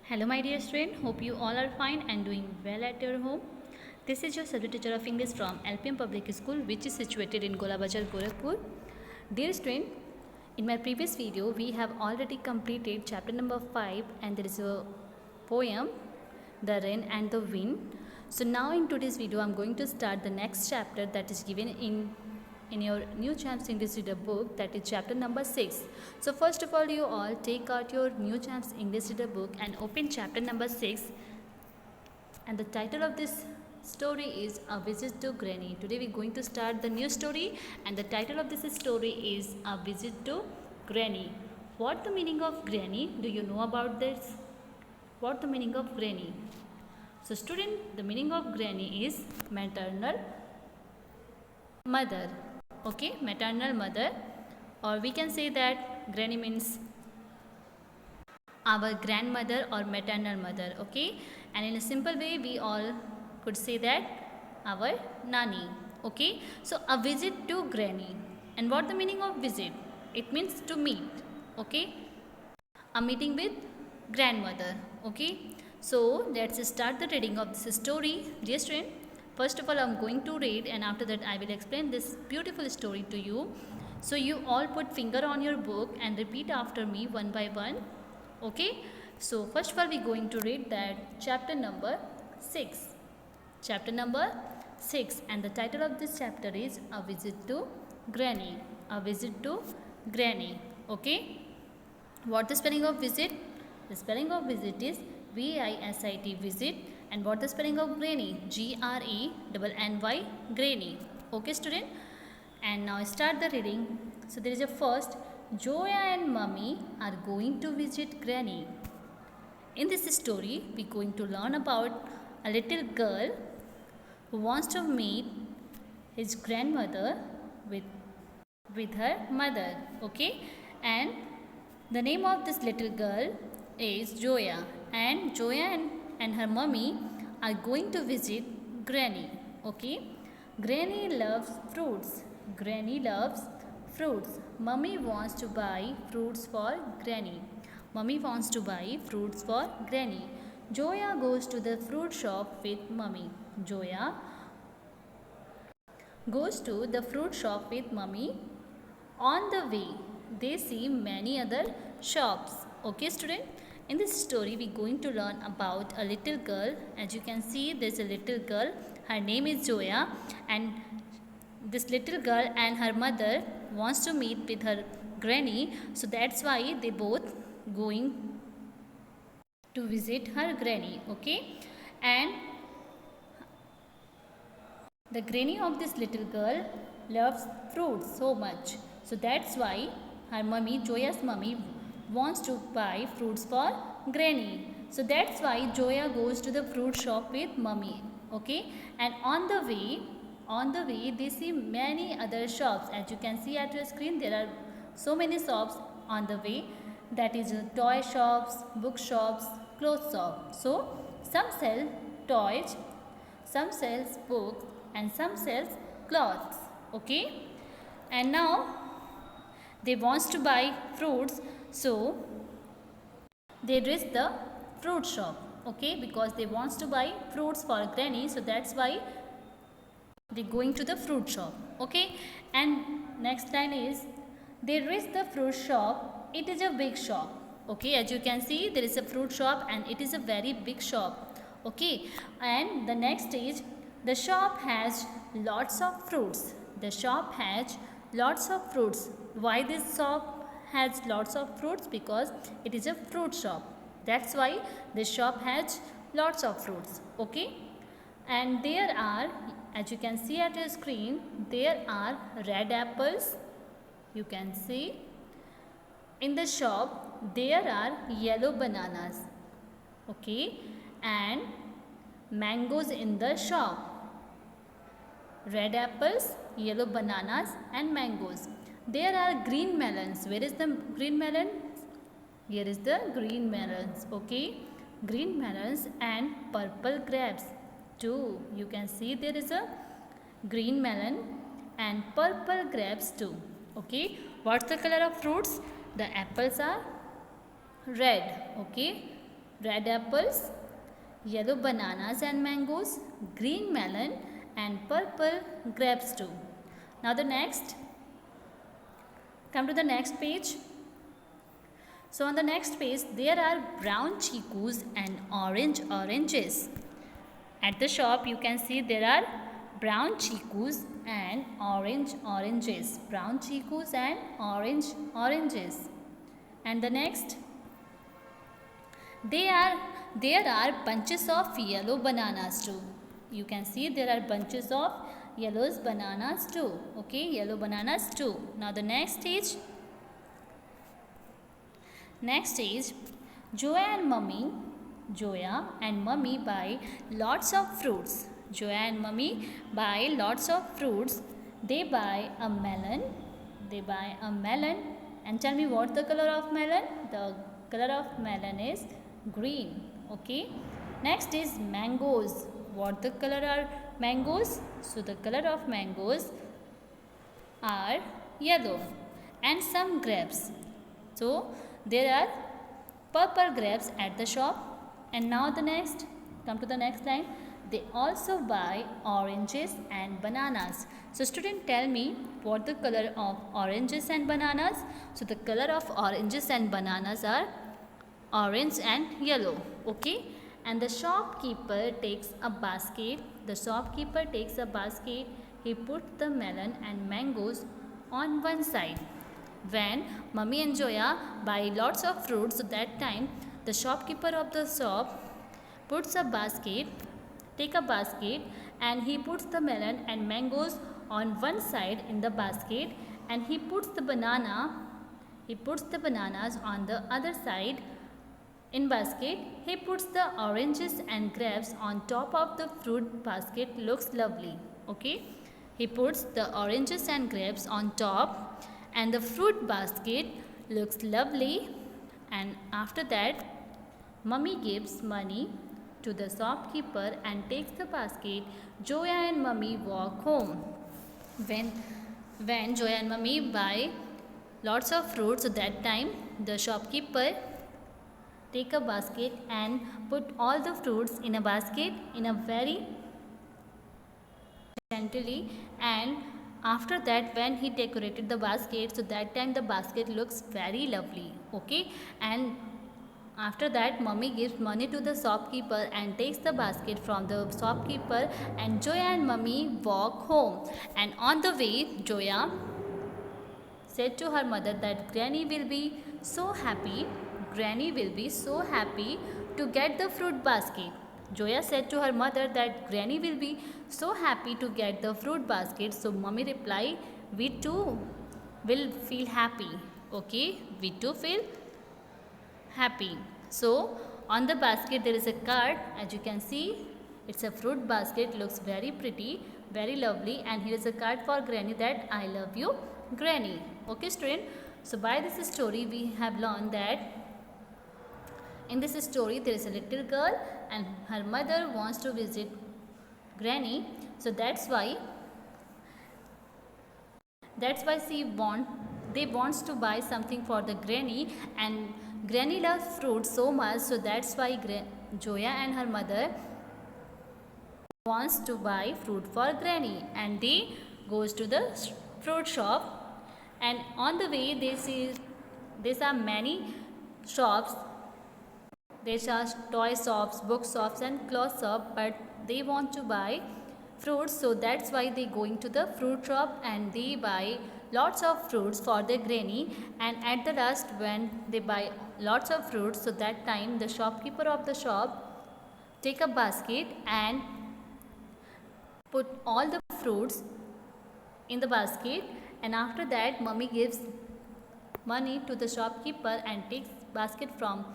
Hello my dear student, hope you all are fine and doing well at your home. This is your subject teacher of English from LPM Public School, which is situated in Golabazar, Gorakhpur. Dear student, in my previous video we have already completed chapter number 5 and there is a poem, The Rain and the Wind. So now in today's video I am going to start the next chapter that is given in your new Champs English Reader book, that is chapter number 6. So first of all, you all take out your new Champs English Reader book and open chapter number 6, and the title of this story is A Visit to Granny. Today we are going to start the new story and the title of this story is A Visit to Granny. What the meaning of granny? Do you know about this? What the meaning of granny? So student, the meaning of granny is maternal mother. Okay, maternal mother, or we can say that granny means our grandmother or maternal mother. Okay, and in a simple way we all could say that our nanny. Okay, so a visit to granny. And what the meaning of visit? It means to meet. Okay, a meeting with grandmother. Okay, so let's start the reading of this story. Dear student, first of all, I'm going to read and after that I will explain this beautiful story to you. So you all put finger on your book and repeat after me one by one. Okay. So first of all, we're going to read that chapter number 6. Chapter number 6, and the title of this chapter is A Visit to Granny. A Visit to Granny. Okay. What the spelling of visit? The spelling of visit is V-I-S-I-T, visit. And what the spelling of granny? G-R-E-N-N-Y, granny. Okay student, and now start the reading. So there is a first, Joya and Mummy are going to visit granny. In this story we are going to learn about a little girl who wants to meet his grandmother with her mother. Okay, and the name of this little girl is Joya, and Joya and her mummy are going to visit granny. Okay, granny loves fruits. Granny loves fruits. Mummy wants to buy fruits for granny. Mummy wants to buy fruits for granny. Joya goes to the fruit shop with mummy. Joya goes to the fruit shop with mummy. On the way they see many other shops. Okay student, in this story we are going to learn about a little girl. As you can see, there is a little girl, her name is Joya, and this little girl and her mother wants to meet with her granny, so that's why they both going to visit her granny. Okay, and the granny of this little girl loves fruits so much, so that's why her mummy, Joya's mummy, wants to buy fruits for granny. So that's why Joya goes to the fruit shop with mummy. Okay, and on the way they see many other shops. As you can see at your screen, there are so many shops on the way, that is toy shops, book shops, clothes shops. So some sell toys, some sells books, and some sells clothes. Okay, and now they wants to buy fruits, so they reach the fruit shop. Okay, because they wants to buy fruits for granny, so that's why they going to the fruit shop. Okay, and next line is they reach the fruit shop. It is a big shop. Okay, as you can see, there is a fruit shop and it is a very big shop. Okay, and the next is the shop has lots of fruits. The shop has lots of fruits. Why this shop has lots of fruits? Because it is a fruit shop. That's why this shop has lots of fruits. Okay, and there are, as you can see at your screen, there are red apples. You can see in the shop there are yellow bananas. Okay, and mangoes in the shop. Red apples, yellow bananas and mangoes. There are green melons. Where is the green melon? Here is the green melons. Okay, green melons and purple grapes too. You can see there is a green melon and purple grapes too. Okay, what's the color of fruits? The apples are red. Okay, red apples, yellow bananas and mangoes, green melon and purple grapes too. Now the next, come to the next page. So on the next page there are brown chikus and orange oranges. At the shop you can see there are brown chikus and orange oranges. Brown chikus and orange oranges. And the next, there are bunches of yellow bananas too. You can see there are bunches of yellow bananas too. Okay, yellow bananas too. Now the next stage. Next stage, Joya and Mummy buy lots of fruits. Joya and Mummy buy lots of fruits. They buy a melon. And tell me what the color of melon? The color of melon is green. Okay. Next is mangoes. What the color are mangoes? So the color of mangoes are yellow. And some grapes. So there are purple grapes at the shop. And now the next, come to the next line. They also buy oranges and bananas. So student, tell me what the color of oranges and bananas. So the color of oranges and bananas are orange and yellow. Okay. And the shopkeeper takes a basket. He puts the melon and mangoes on one side. When Mummy and Joya buy lots of fruits, so that time the shopkeeper of the shop take a basket and he puts the melon and mangoes on one side in the basket, and he puts the bananas on the other side in basket. He puts the oranges and grapes on top of the fruit basket. Looks lovely. Okay, he puts the oranges and grapes on top and the fruit basket looks lovely. And after that, Mummy gives money to the shopkeeper and takes the basket. Joya and Mummy walk home. When Joya and Mummy buy lots of fruits, so that time the shopkeeper take a basket and put all the fruits in a basket in a very gently, and after that when he decorated the basket, so that time the basket looks very lovely. Okay, and after that Mummy gives money to the shopkeeper and takes the basket from the shopkeeper, and Joya and Mummy walk home. And on the way, Joya said to her mother that Granny will be so happy to get the fruit basket. Joya said to her mother that Granny will be so happy to get the fruit basket. So Mummy replied, we too will feel happy. Okay, we too feel happy. So on the basket there is a card. As you can see, it's a fruit basket, looks very pretty, very lovely, and here is a card for Granny that I love you, Granny. Okay student, so by this story we have learned that in this story there is a little girl and her mother wants to visit Granny. So that's why they wants to buy something for the Granny, and Granny loves fruit so much, so that's why Joya and her mother wants to buy fruit for Granny, and they goes to the fruit shop. And on the way they see there are many shops. There are toy shops, book shops and cloth shop, but they want to buy fruits, so that's why they going to the fruit shop and they buy lots of fruits for their Granny. And at the last when they buy lots of fruits, so that time the shopkeeper of the shop take a basket and put all the fruits in the basket, and after that Mummy gives money to the shopkeeper and takes basket from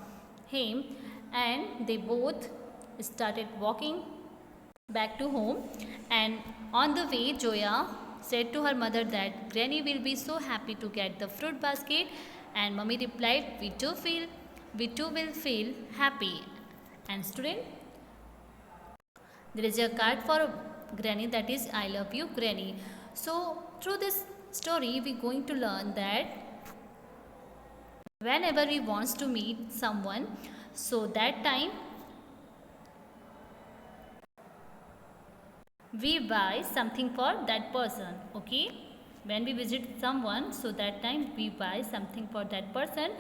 him, and they both started walking back to home. And on the way Joya said to her mother that Granny will be so happy to get the fruit basket, and Mummy replied, we too will feel happy. And student, there is a card for Granny, that is I love you, Granny. So through this story we are going to learn that whenever we wants to meet someone, so that time we buy something for that person. Okay, when we visit someone, so that time we buy something for that person.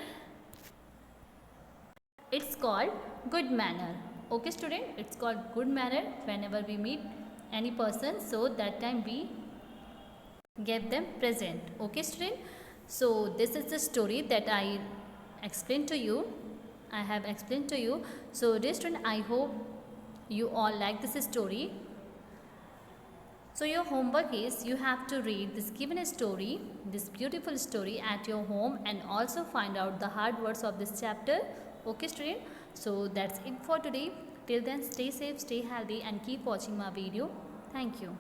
It's called good manner. Okay student, it's called good manner whenever we meet any person, so that time we give them present. Okay student, so this is the story that I explained to you. I have explained to you. So dear student, I hope you all like this story. So your homework is you have to read this given story, this beautiful story at your home, and also find out the hard words of this chapter. Okay student, so that's it for today. Till then, stay safe, stay healthy, and keep watching my video. Thank you.